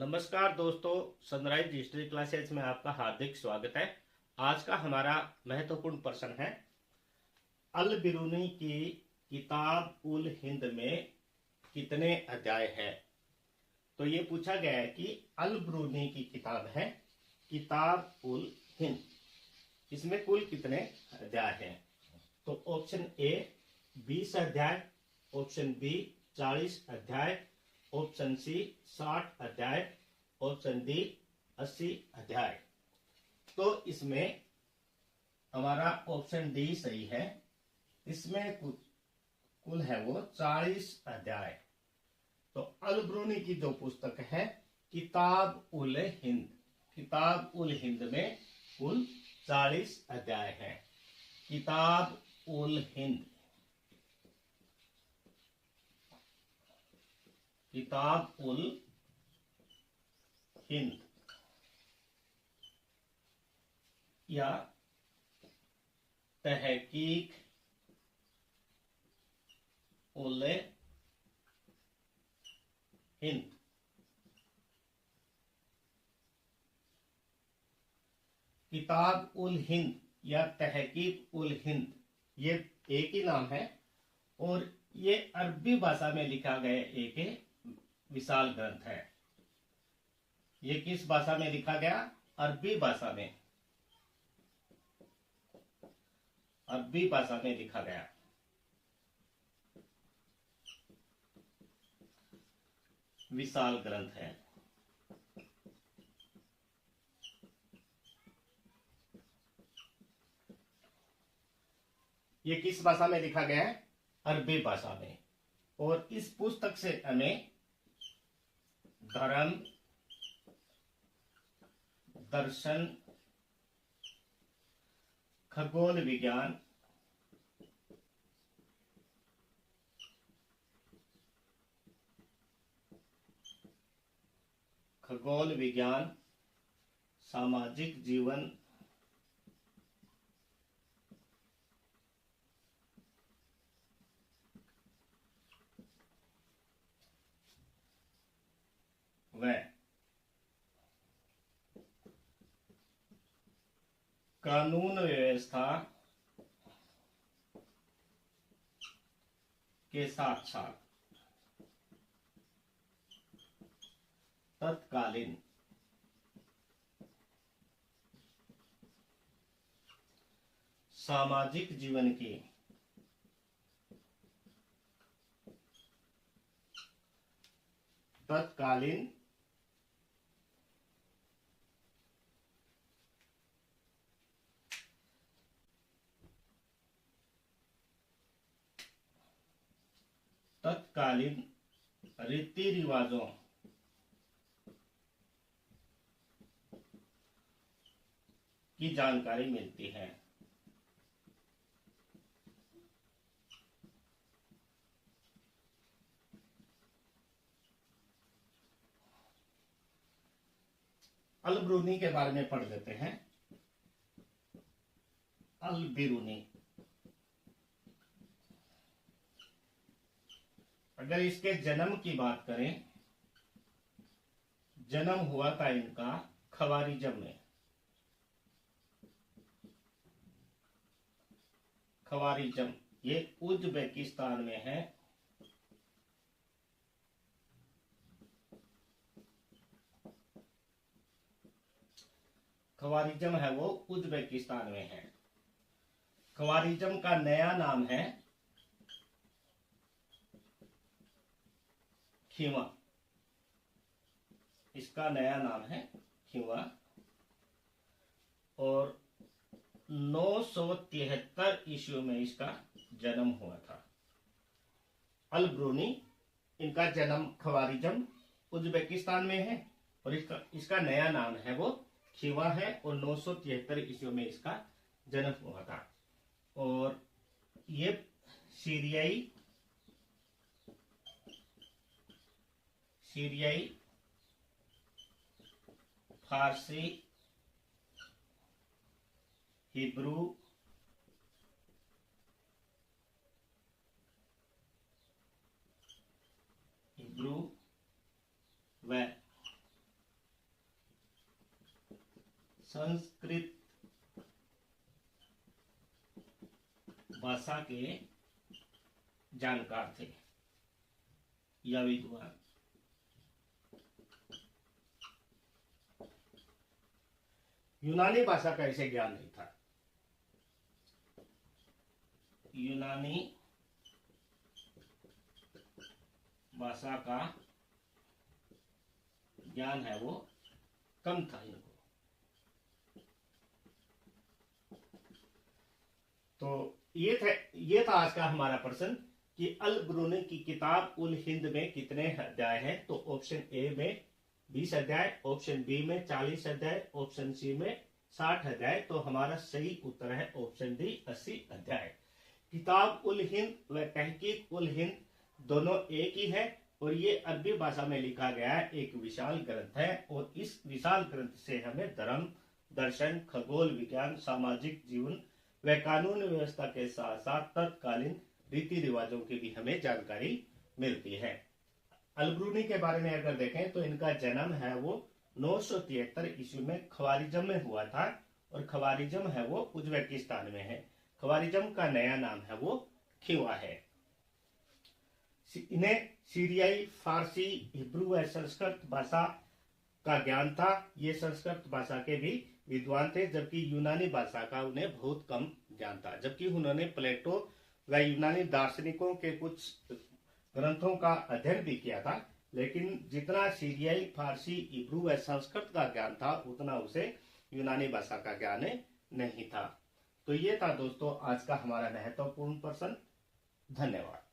नमस्कार दोस्तों, sunrise history classes में आपका हार्दिक स्वागत है। आज का हमारा महत्वपूर्ण प्रश्न है, अल बिरूनी की किताब उल हिंद में कितने अध्याय हैं। तो ये पूछा गया है कि अल बिरूनी की किताब है किताब उल हिंद, इसमें कुल कितने अध्याय हैं। तो ऑप्शन ए 20 अध्याय, ऑप्शन बी 40 अध्याय, ऑप्शन सी 60 अध्याय, ऑप्शन डी 80 अध्याय। तो इसमें हमारा ऑप्शन डी सही है। इसमें कुल है वो 40 अध्याय। तो अल बिरूनी की जो पुस्तक है किताब उल हिंद, किताब उल हिंद में कुल 40 अध्याय हैं। किताब उल हिंद, किताब उल हिंद या तहकीक उल हिंद। किताब उल हिंद या तहकीक उल हिंद ये एक ही नाम है और ये अरबी भाषा में लिखा गया एक विशाल ग्रंथ है। ये किस भाषा में लिखा गया? अरबी भाषा में, अरबी भाषा में लिखा गया। विशाल ग्रंथ है। ये किस भाषा में लिखा गया है? अरबी भाषा में। और इस पुस्तक से हमें धर्म, दर्शन, खगोल विज्ञान, खगोल विज्ञान, सामाजिक जीवन, व कानून व्यवस्था के साथ साथ तत्कालीन सामाजिक जीवन की तत्कालीन तत्कालीन रीति रिवाजों की जानकारी मिलती है। अल बिरूनी के बारे में पढ़ लेते हैं। अल बिरूनी, अगर इसके जन्म की बात करें, जन्म हुआ था इनका खवारिजम में। खवारिजम ये उज्बेकिस्तान में है। खवारिजम है वो उज्बेकिस्तान में है। खवारिजम का नया नाम है खिवा। इसका नया नाम है खिवा। और 973 ईस्वी में इसका जन्म हुआ था। अल बिरूनी, इनका जन्म खवारिजम उज्बेकिस्तान में है और इसका नया नाम है वो खिवा है। और 973 ईस्वी में इसका जन्म हुआ था। और ये सीरियाई फारसी, हिब्रू, व संस्कृत भाषा के जानकार थे या विद्वान। यूनानी भाषा का इसे ज्ञान नहीं था। यूनानी भाषा का ज्ञान है वो कम था इनको। तो ये था आज का हमारा प्रश्न कि अल बिरूनी की किताब उल हिंद में कितने अध्याय हैं। तो ऑप्शन ए में 20 अध्याय, ऑप्शन बी में 40 अध्याय, ऑप्शन सी में 60 अध्याय। तो हमारा सही उत्तर है ऑप्शन डी 80 अध्याय। किताब उल हिंद व तहकीक उल हिंद दोनों एक ही है और ये अरबी भाषा में लिखा गया है एक विशाल ग्रंथ है। और इस विशाल ग्रंथ से हमें धर्म, दर्शन, खगोल विज्ञान, सामाजिक जीवन व कानून व्यवस्था के साथ साथ तत्कालीन रीति रिवाजों की भी हमें जानकारी मिलती है। अल बिरूनी के बारे में अगर देखें तो इनका जन्म है वो 973 ईस्वी में ख्वारिज़म में हुआ था और ख्वारिज़म है वो उज्बेकिस्तान में है। ख्वारिज़म का नया नाम है वो खिवा है। इन्हें सीरियाई, फारसी, हिब्रू व संस्कृत भाषा का ज्ञान था। ये संस्कृत भाषा के भी विद्वान थे, जबकि यूनानी भाषा का उन्हें बहुत कम ज्ञान था। जबकि उन्होंने प्लेटो व यूनानी दार्शनिकों के कुछ ग्रंथों का अध्ययन भी किया था, लेकिन जितना सीरियाई, फारसी, हिब्रू व संस्कृत का ज्ञान था उतना उसे यूनानी भाषा का ज्ञान नहीं था। तो ये था दोस्तों आज का हमारा महत्वपूर्ण प्रश्न। धन्यवाद।